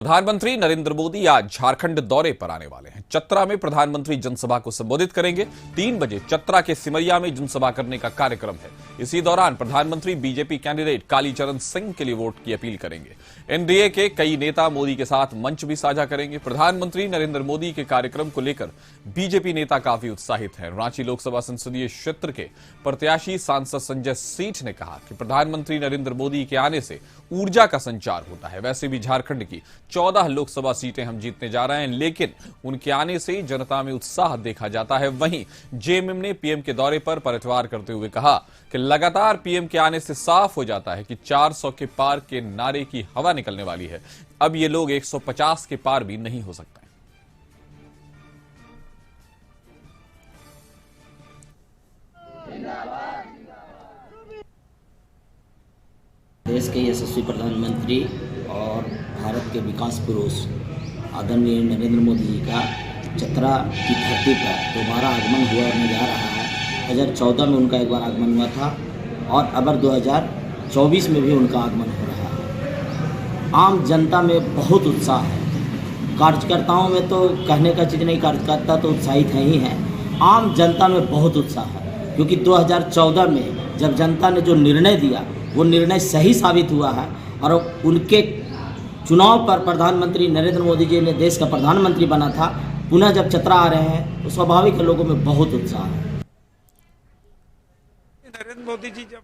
प्रधानमंत्री नरेंद्र मोदी आज झारखंड दौरे पर आने वाले हैं। चतरा में प्रधानमंत्री जनसभा को संबोधित करेंगे। 3 बजे चतरा के सिमरिया में जनसभा करने का कार्यक्रम है। इसी दौरान प्रधानमंत्री बीजेपी कैंडिडेट कालीचरण सिंह के लिए वोट की अपील करेंगे। एनडीए के कई नेता मोदी के साथ मंच भी साझा करेंगे। प्रधानमंत्री नरेंद्र मोदी के कार्यक्रम को लेकर बीजेपी नेता काफी उत्साहित हैं। रांची लोकसभा संसदीय क्षेत्र के प्रत्याशी सांसद संजय सेठ ने कहा कि प्रधानमंत्री नरेंद्र मोदी के आने से ऊर्जा का संचार होता है। वैसे भी झारखंड की 14 लोकसभा सीटें हम जीतने जा रहे हैं, लेकिन उनके आने से जनता में उत्साह देखा जाता है। वहीं जेएमएम ने पीएम के दौरे पर पलटवार करते हुए कहा कि लगातार पीएम के आने से साफ हो जाता है कि 400 के पार के नारे की हवा निकलने वाली है। अब ये लोग 150 के पार भी नहीं हो सकते। देश के यशस्वी प्रधानमंत्री और भारत के विकास पुरुष आदरणीय नरेंद्र मोदी जी का चतरा की धरती पर दोबारा आगमन होने जा रहा है। 2014 में उनका एक बार आगमन हुआ था और अब 2024 में भी उनका आगमन हो रहा है। आम जनता में बहुत उत्साह है। कार्यकर्ताओं में तो कहने का चीज़ नहीं, कार्यकर्ता तो उत्साहित है ही हैं। आम जनता में बहुत उत्साह है, क्योंकि 2014 में जब जनता ने जो निर्णय दिया वो निर्णय सही साबित हुआ है और उनके चुनाव पर प्रधानमंत्री नरेंद्र मोदी जी ने देश का प्रधानमंत्री बना था। पुनः जब चतरा आ रहे हैं तो स्वाभाविक है लोगों में बहुत उत्साह है। नरेंद्र मोदी जी जब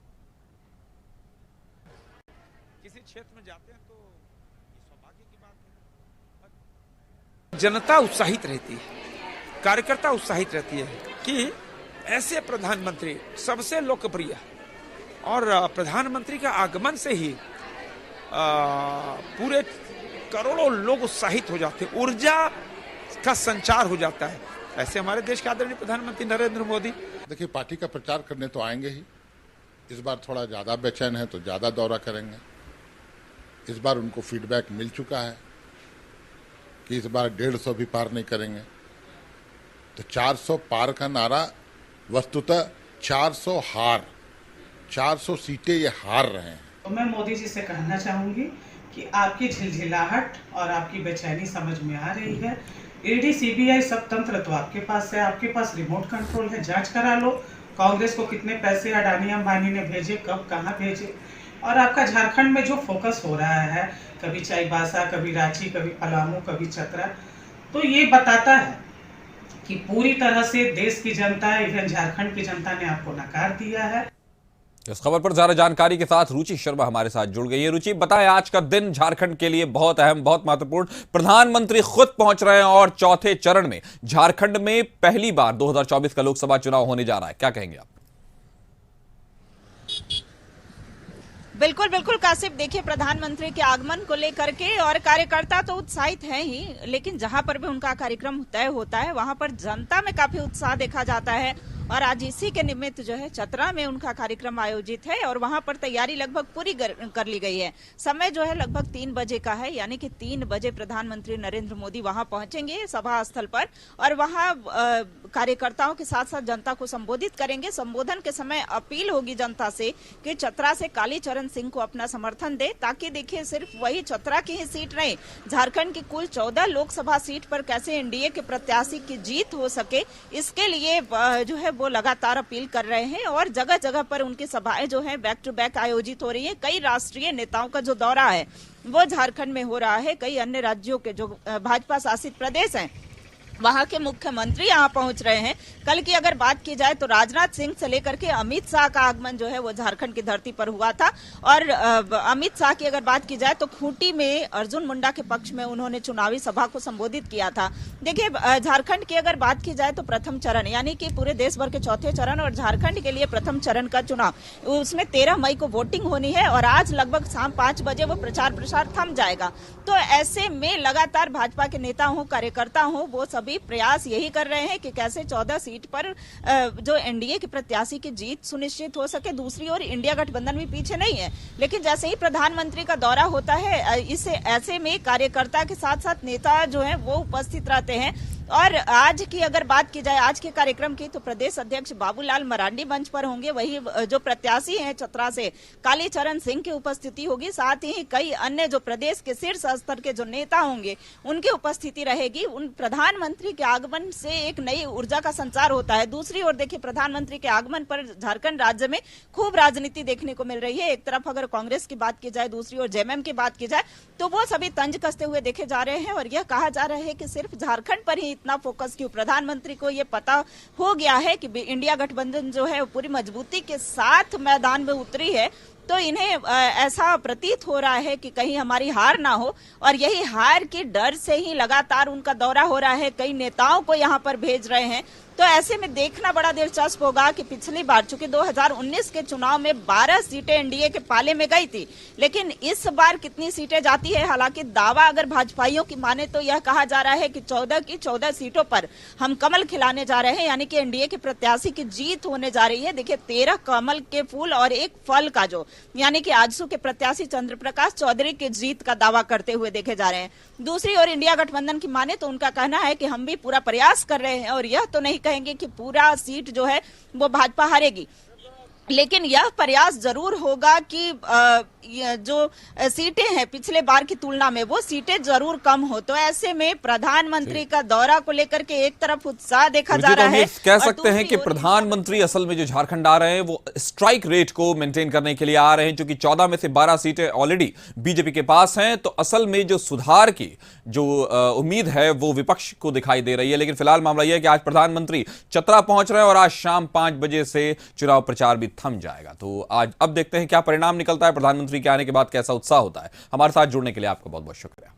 किसी क्षेत्र में जाते हैं तो सौभाग्य की बात है। जनता उत्साहित रहती है, कार्यकर्ता उत्साहित रहती है कि ऐसे प्रधानमंत्री सबसे लोकप्रिय और प्रधानमंत्री का आगमन से ही पूरे करोड़ों लोग उत्साहित हो जाते हैं, ऊर्जा का संचार हो जाता है। ऐसे हमारे देश के आदरणीय प्रधानमंत्री नरेंद्र मोदी देखिए, पार्टी का प्रचार करने तो आएंगे ही। इस बार थोड़ा ज्यादा बेचैन है तो ज्यादा दौरा करेंगे। इस बार उनको फीडबैक मिल चुका है कि इस बार 150 भी पार नहीं करेंगे। तो 400 पार का नारा वस्तुतः 400 सीटें ये हार रहे हैं। तो मैं मोदी जी से कहना चाहूंगी कि आपकी झिलझिलाहट और आपकी बेचैनी समझ में आ रही है। ईडी सीबीआई सब तंत्र तो आपके पास है, आपके पास रिमोट कंट्रोल है। जांच करा लो कांग्रेस को कितने पैसे अडानी अंबानी ने भेजे, कब कहां भेजे। और आपका झारखंड में जो फोकस हो रहा है, कभी चाईबासा, कभी रांची, कभी पलामू, कभी चतरा, तो ये बताता है कि पूरी तरह से देश की जनता, इवन झारखंड की जनता ने आपको नकार दिया है। इस खबर पर ज्यादा जानकारी के साथ रुचि शर्मा हमारे साथ जुड़ गई है। रुचि, बताएं, आज का दिन झारखंड के लिए बहुत अहम, बहुत महत्वपूर्ण। प्रधानमंत्री खुद पहुंच रहे हैं और चौथे चरण में झारखंड में पहली बार 2024 का लोकसभा चुनाव होने जा रहा है। क्या कहेंगे आप? बिल्कुल बिल्कुल कासिफ, देखिए प्रधानमंत्री के आगमन को लेकर के और कार्यकर्ता तो उत्साहित हैं ही, लेकिन जहां पर भी उनका कार्यक्रम तय होता है वहां पर जनता में काफी उत्साह देखा जाता है। और आज इसी के निमित्त जो है चतरा में उनका कार्यक्रम आयोजित है और वहां पर तैयारी लगभग पूरी कर ली गई है। समय जो है लगभग 3 बजे का है, यानी कि 3 बजे प्रधानमंत्री नरेंद्र मोदी वहां पहुंचेंगे सभा स्थल पर और वहां कार्यकर्ताओं के साथ साथ जनता को संबोधित करेंगे। संबोधन के समय अपील होगी जनता से कि चतरा से कालीचरण सिंह को अपना समर्थन दे, ताकि देखिए सिर्फ वही चतरा की ही सीट नहीं, झारखंड की कुल 14 लोकसभा सीट पर कैसे एनडीए के प्रत्याशी की जीत हो सके, इसके लिए जो है वो लगातार अपील कर रहे हैं। और जगह जगह पर उनकी सभाएं जो है बैक टू बैक आयोजित हो रही है। कई राष्ट्रीय नेताओं का जो दौरा है वो झारखंड में हो रहा है। कई अन्य राज्यों के जो भाजपा शासित प्रदेश हैं वहां के मुख्यमंत्री यहां पहुंच रहे हैं। कल की अगर बात की जाए तो राजनाथ सिंह से लेकर के अमित शाह का आगमन जो है वो झारखंड की धरती पर हुआ था। और अमित शाह की अगर बात की जाए तो खूंटी में अर्जुन मुंडा के पक्ष में उन्होंने चुनावी सभा को संबोधित किया था। देखिए झारखंड की अगर बात की जाए तो प्रथम चरण, यानी कि पूरे देश भर के चौथे चरण और झारखंड के लिए प्रथम चरण का चुनाव, उसमें 13 मई को वोटिंग होनी है और आज लगभग शाम 5 बजे वो प्रचार प्रसार थम जाएगा। तो ऐसे में लगातार भाजपा के नेता हो, कार्यकर्ता हो, वो सभी प्रयास यही कर रहे हैं कि कैसे 14 सीट पर जो एनडीए के प्रत्याशी की जीत सुनिश्चित हो सके। दूसरी ओर इंडिया गठबंधन भी पीछे नहीं है, लेकिन जैसे ही प्रधानमंत्री का दौरा होता है इसे ऐसे में कार्यकर्ता के साथ साथ नेता जो है वो उपस्थित रहते हैं। और आज की अगर बात की जाए आज के कार्यक्रम की, तो प्रदेश अध्यक्ष बाबूलाल मरांडी मंच पर होंगे, वही जो प्रत्याशी हैं चतरा से कालीचरण सिंह की उपस्थिति होगी, साथ ही कई अन्य जो प्रदेश के शीर्ष स्तर के जो नेता होंगे उनकी उपस्थिति रहेगी। उन प्रधानमंत्री के आगमन से एक नई ऊर्जा का संचार होता है। दूसरी ओर देखिए, प्रधानमंत्री के आगमन पर झारखंड राज्य में खूब राजनीति देखने को मिल रही है। एक तरफ अगर कांग्रेस की बात की जाए, दूसरी ओर जेएमएम की बात की जाए, तो वो सभी तंज कसते हुए देखे जा रहे हैं और यह कहा जा रहा है कि सिर्फ झारखंड पर ही इतना फोकस क्यों। प्रधानमंत्री को यह पता हो गया है कि इंडिया गठबंधन जो है पूरी मजबूती के साथ मैदान में उतरी है, तो इन्हें ऐसा प्रतीत हो रहा है कि कहीं हमारी हार ना हो, और यही हार के डर से ही लगातार उनका दौरा हो रहा है। कई नेताओं को यहां पर भेज रहे हैं। तो ऐसे में देखना बड़ा दिलचस्प होगा कि पिछली बार चूंकि 2019 के चुनाव में 12 सीटें एनडीए के पाले में गई थी, लेकिन इस बार कितनी सीटें जाती है। हालांकि दावा अगर भाजपाइयों की माने तो यह कहा जा रहा है कि 14 की 14 सीटों पर हम कमल खिलाने जा रहे हैं, यानी कि एनडीए के प्रत्याशी की जीत होने जा रही है। देखिए, 13 कमल के फूल और एक फल का जो, यानी कि आजसू के प्रत्याशी चंद्र प्रकाश चौधरी की जीत का दावा करते हुए देखे जा रहे हैं। दूसरी ओर इंडिया गठबंधन की माने तो उनका कहना है कि हम भी पूरा प्रयास कर रहे हैं और यह तो नहीं कहेंगे कि पूरा सीट जो है वो भाजपा हारेगी, लेकिन यह प्रयास जरूर होगा कि जो सीटें हैं पिछले बार की तुलना में वो सीटें जरूर कम हो। तो ऐसे में प्रधानमंत्री का दौरा को लेकर के एक तरफ उत्साह देखा जा रहा है। कह सकते हैं कि प्रधानमंत्री असल में जो झारखंड आ रहे हैं वो स्ट्राइक रेट को मेंटेन करने के लिए आ रहे हैं, क्योंकि 14 में से 12 सीटें ऑलरेडी बीजेपी के पास हैं। तो असल में जो सुधार की जो उम्मीद है वो विपक्ष को दिखाई दे रही है। लेकिन फिलहाल मामला यह है कि आज प्रधानमंत्री चतरा पहुंच रहे हैं और आज शाम 5 बजे से चुनाव प्रचार भी थम जाएगा। तो आज अब देखते हैं क्या परिणाम निकलता है, प्रधानमंत्री के आने के बाद कैसा उत्साह होता है। हमारे साथ जुड़ने के लिए आपका बहुत बहुत शुक्रिया।